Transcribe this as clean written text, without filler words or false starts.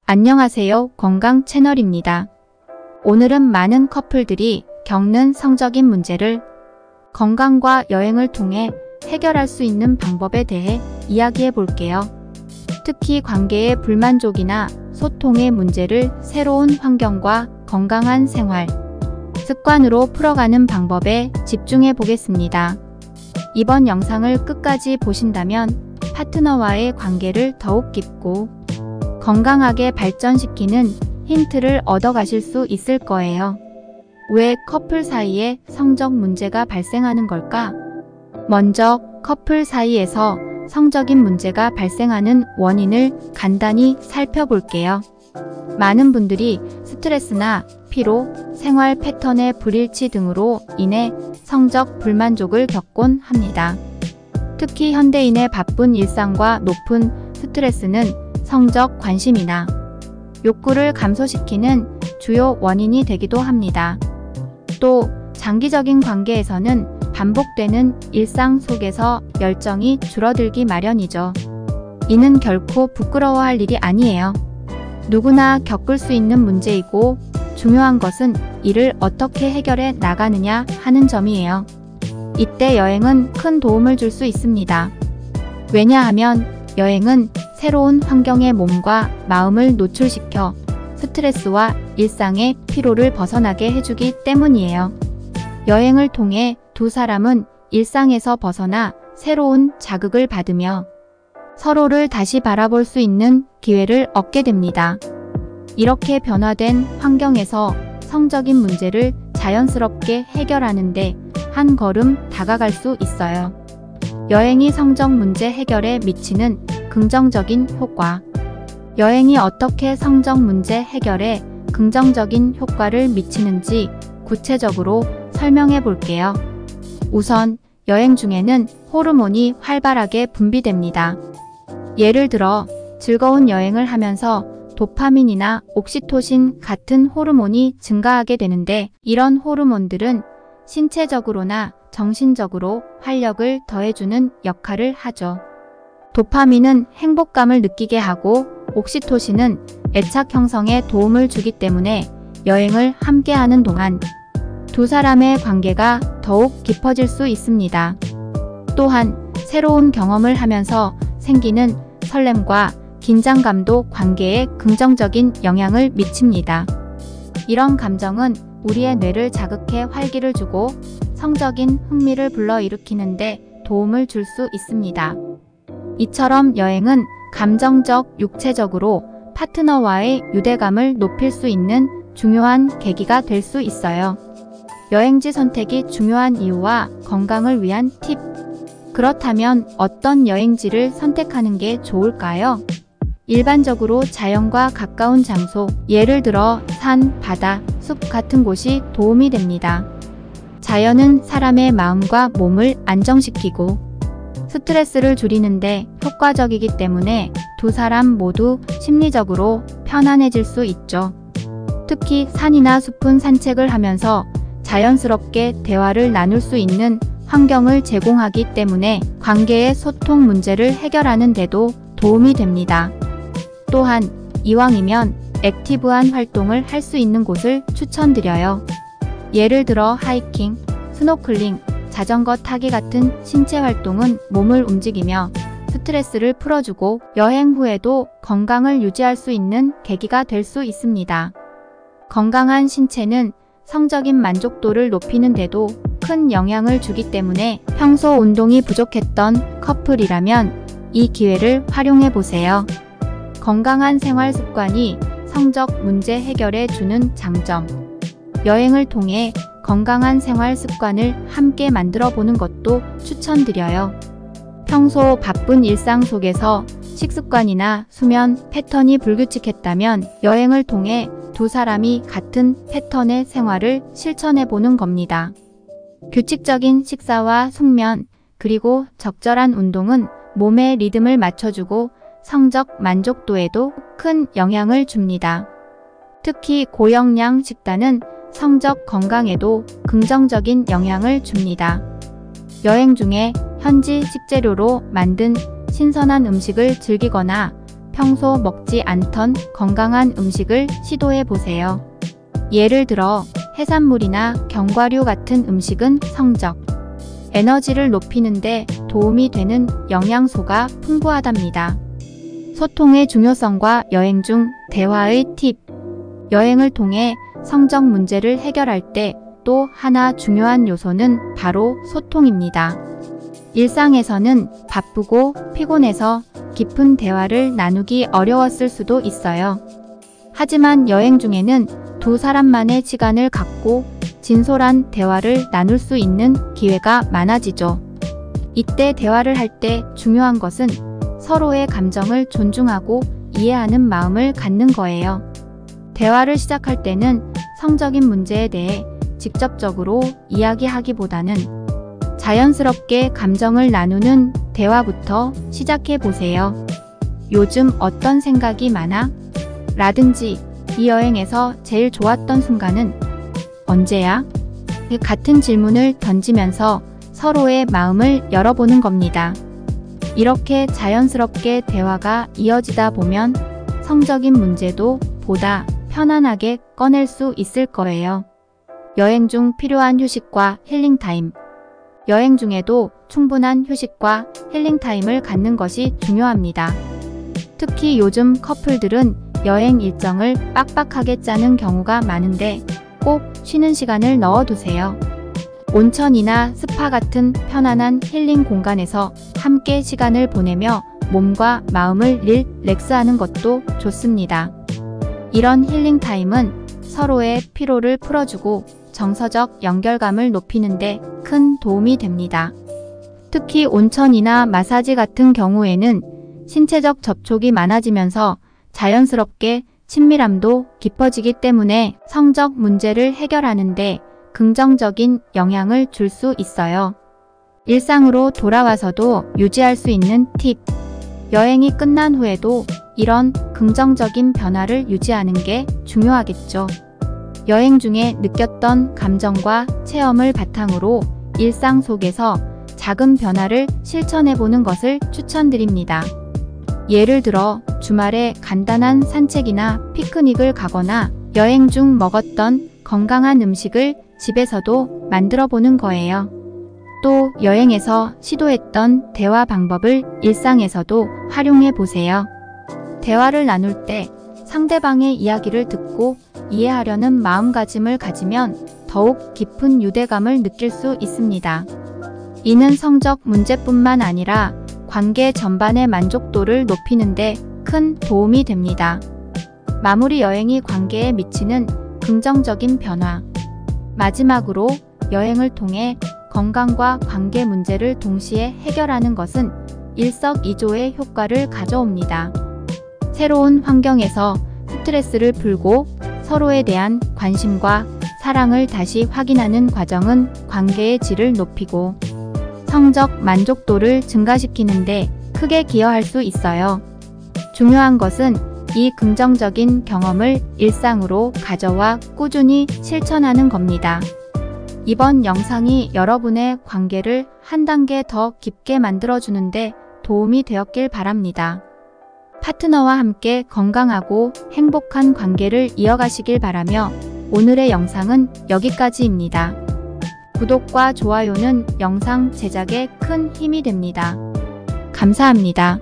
안녕하세요. 건강 채널입니다. 오늘은 많은 커플들이 겪는 성적인 문제를 건강과 여행을 통해 해결할 수 있는 방법에 대해 이야기해 볼게요. 특히 관계의 불만족이나 소통의 문제를 새로운 환경과 건강한 생활, 습관으로 풀어가는 방법에 집중해 보겠습니다. 이번 영상을 끝까지 보신다면 파트너와의 관계를 더욱 깊고 건강하게 발전시키는 힌트를 얻어가실 수 있을 거예요. 왜 커플 사이에 성적 문제가 발생하는 걸까? 먼저 커플 사이에서 성적인 문제가 발생하는 원인을 간단히 살펴볼게요. 많은 분들이 스트레스나 피로, 생활 패턴의 불일치 등으로 인해 성적 불만족을 겪곤 합니다. 특히 현대인의 바쁜 일상과 높은 스트레스는 성적 관심이나 욕구를 감소시키는 주요 원인이 되기도 합니다. 또 장기적인 관계에서는 반복되는 일상 속에서 열정이 줄어들기 마련이죠. 이는 결코 부끄러워할 일이 아니에요. 누구나 겪을 수 있는 문제이고 중요한 것은 이를 어떻게 해결해 나가느냐 하는 점이에요. 이때 여행은 큰 도움을 줄 수 있습니다. 왜냐하면 여행은 새로운 환경에 몸과 마음을 노출시켜 스트레스와 일상의 피로를 벗어나게 해주기 때문이에요. 여행을 통해 두 사람은 일상에서 벗어나 새로운 자극을 받으며 서로를 다시 바라볼 수 있는 기회를 얻게 됩니다. 이렇게 변화된 환경에서 성적인 문제를 자연스럽게 해결하는데 한 걸음 다가갈 수 있어요. 여행이 성적 문제 해결에 미치는 긍정적인 효과. 여행이 어떻게 성적 문제 해결에 긍정적인 효과를 미치는지 구체적으로 설명해 볼게요. 우선 여행 중에는 호르몬이 활발하게 분비됩니다. 예를 들어 즐거운 여행을 하면서 도파민이나 옥시토신 같은 호르몬이 증가하게 되는데, 이런 호르몬들은 신체적으로나 정신적으로 활력을 더해주는 역할을 하죠. 도파민은 행복감을 느끼게 하고 옥시토신은 애착 형성에 도움을 주기 때문에 여행을 함께하는 동안 두 사람의 관계가 더욱 깊어질 수 있습니다. 또한 새로운 경험을 하면서 생기는 설렘과 긴장감도 관계에 긍정적인 영향을 미칩니다. 이런 감정은 우리의 뇌를 자극해 활기를 주고 성적인 흥미를 불러일으키는데 도움을 줄 수 있습니다. 이처럼 여행은 감정적, 육체적으로 파트너와의 유대감을 높일 수 있는 중요한 계기가 될 수 있어요. 여행지 선택이 중요한 이유와 건강을 위한 팁. 그렇다면 어떤 여행지를 선택하는 게 좋을까요? 일반적으로 자연과 가까운 장소, 예를 들어 산, 바다, 숲 같은 곳이 도움이 됩니다. 자연은 사람의 마음과 몸을 안정시키고 스트레스를 줄이는데 효과적이기 때문에 두 사람 모두 심리적으로 편안해질 수 있죠. 특히 산이나 숲은 산책을 하면서 자연스럽게 대화를 나눌 수 있는 환경을 제공하기 때문에 관계의 소통 문제를 해결하는 데도 도움이 됩니다. 또한 이왕이면 액티브한 활동을 할 수 있는 곳을 추천드려요. 예를 들어 하이킹, 스노클링, 자전거 타기 같은 신체 활동은 몸을 움직이며 스트레스를 풀어주고 여행 후에도 건강을 유지할 수 있는 계기가 될 수 있습니다. 건강한 신체는 성적인 만족도를 높이는 데도 큰 영향을 주기 때문에 평소 운동이 부족했던 커플이라면 이 기회를 활용해 보세요. 건강한 생활 습관이 성적 문제 해결에 주는 장점. 여행을 통해 건강한 생활 습관을 함께 만들어 보는 것도 추천드려요. 평소 바쁜 일상 속에서 식습관이나 수면 패턴이 불규칙했다면 여행을 통해 두 사람이 같은 패턴의 생활을 실천해 보는 겁니다. 규칙적인 식사와 숙면, 그리고 적절한 운동은 몸의 리듬을 맞춰주고 성적 만족도에도 큰 영향을 줍니다. 특히 고영양 식단은 성적 건강에도 긍정적인 영향을 줍니다. 여행 중에 현지 식재료로 만든 신선한 음식을 즐기거나 평소 먹지 않던 건강한 음식을 시도해 보세요. 예를 들어 해산물이나 견과류 같은 음식은 성적, 에너지를 높이는데 도움이 되는 영양소가 풍부하답니다. 소통의 중요성과 여행 중 대화의 팁. 여행을 통해 성적 문제를 해결할 때 또 하나 중요한 요소는 바로 소통입니다. 일상에서는 바쁘고 피곤해서 깊은 대화를 나누기 어려웠을 수도 있어요. 하지만 여행 중에는 두 사람만의 시간을 갖고 진솔한 대화를 나눌 수 있는 기회가 많아지죠. 이때 대화를 할 때 중요한 것은 서로의 감정을 존중하고 이해하는 마음을 갖는 거예요. 대화를 시작할 때는 성적인 문제에 대해 직접적으로 이야기하기보다는 자연스럽게 감정을 나누는 대화부터 시작해 보세요. 요즘 어떤 생각이 많아? 라든지 이 여행에서 제일 좋았던 순간은 언제야? 같은 질문을 던지면서 서로의 마음을 열어보는 겁니다. 이렇게 자연스럽게 대화가 이어지다 보면 성적인 문제도 보다 편안하게 꺼낼 수 있을 거예요. 여행 중 필요한 휴식과 힐링 타임. 여행 중에도 충분한 휴식과 힐링 타임을 갖는 것이 중요합니다. 특히 요즘 커플들은 여행 일정을 빡빡하게 짜는 경우가 많은데 꼭 쉬는 시간을 넣어두세요. 온천이나 스파 같은 편안한 힐링 공간에서 함께 시간을 보내며 몸과 마음을 릴렉스하는 것도 좋습니다. 이런 힐링 타임은 서로의 피로를 풀어주고 정서적 연결감을 높이는 데 큰 도움이 됩니다. 특히 온천이나 마사지 같은 경우에는 신체적 접촉이 많아지면서 자연스럽게 친밀함도 깊어지기 때문에 성적 문제를 해결하는 데 긍정적인 영향을 줄 수 있어요. 일상으로 돌아와서도 유지할 수 있는 팁. 여행이 끝난 후에도 이런 긍정적인 변화를 유지하는 게 중요하겠죠. 여행 중에 느꼈던 감정과 체험을 바탕으로 일상 속에서 작은 변화를 실천해 보는 것을 추천드립니다. 예를 들어 주말에 간단한 산책이나 피크닉을 가거나 여행 중 먹었던 건강한 음식을 집에서도 만들어 보는 거예요. 또 여행에서 시도했던 대화 방법을 일상에서도 활용해 보세요. 대화를 나눌 때 상대방의 이야기를 듣고 이해하려는 마음가짐을 가지면 더욱 깊은 유대감을 느낄 수 있습니다. 이는 성적 문제뿐만 아니라 관계 전반의 만족도를 높이는 데 큰 도움이 됩니다. 마무리 여행이 관계에 미치는 긍정적인 변화. 마지막으로 여행을 통해 건강과 관계 문제를 동시에 해결하는 것은 일석이조의 효과를 가져옵니다. 새로운 환경에서 스트레스를 풀고 서로에 대한 관심과 사랑을 다시 확인하는 과정은 관계의 질을 높이고 성적 만족도를 증가시키는데 크게 기여할 수 있어요. 중요한 것은 이 긍정적인 경험을 일상으로 가져와 꾸준히 실천하는 겁니다. 이번 영상이 여러분의 관계를 한 단계 더 깊게 만들어주는데 도움이 되었길 바랍니다. 파트너와 함께 건강하고 행복한 관계를 이어가시길 바라며 오늘의 영상은 여기까지입니다. 구독과 좋아요는 영상 제작에 큰 힘이 됩니다. 감사합니다.